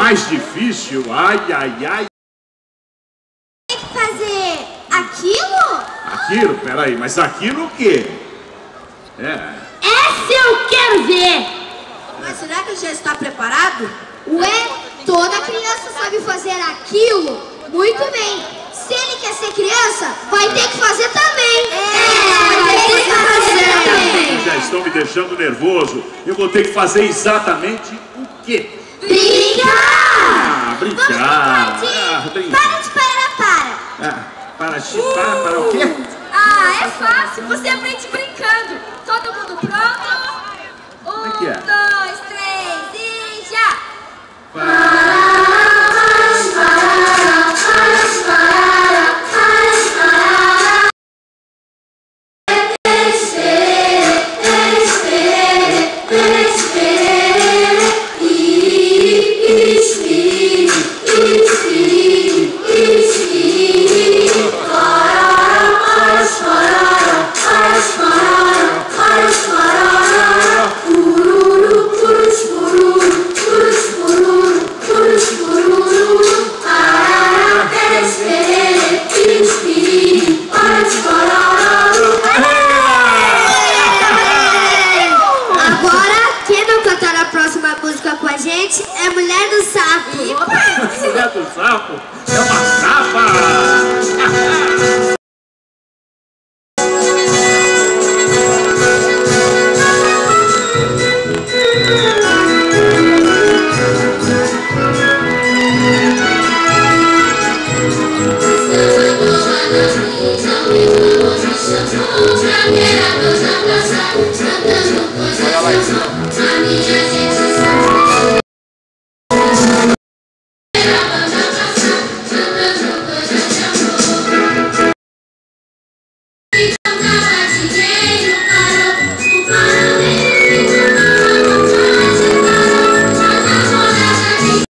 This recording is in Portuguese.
mais difícil. Ai, ai, ai. Tem que fazer aquilo? Aquilo? Peraí, mas aquilo o quê? Essa eu quero ver! Mas será que ele já está preparado? Ué, toda criança sabe fazer aquilo muito bem. Se ele quer ser criança, vai ter que fazer também. Vai ter que fazer também. Já estão me deixando nervoso. Eu vou ter que fazer exatamente o quê? Brincar! Brincar. Brincar. Para de parar. Para o quê? Ah, é fácil. Você aprende brincando. Todo mundo pronto? Como é que é? 1, 2, 3 e já! Com a gente é Mulher do Sapo. Mulher do Sapo é uma sapa. A minha gente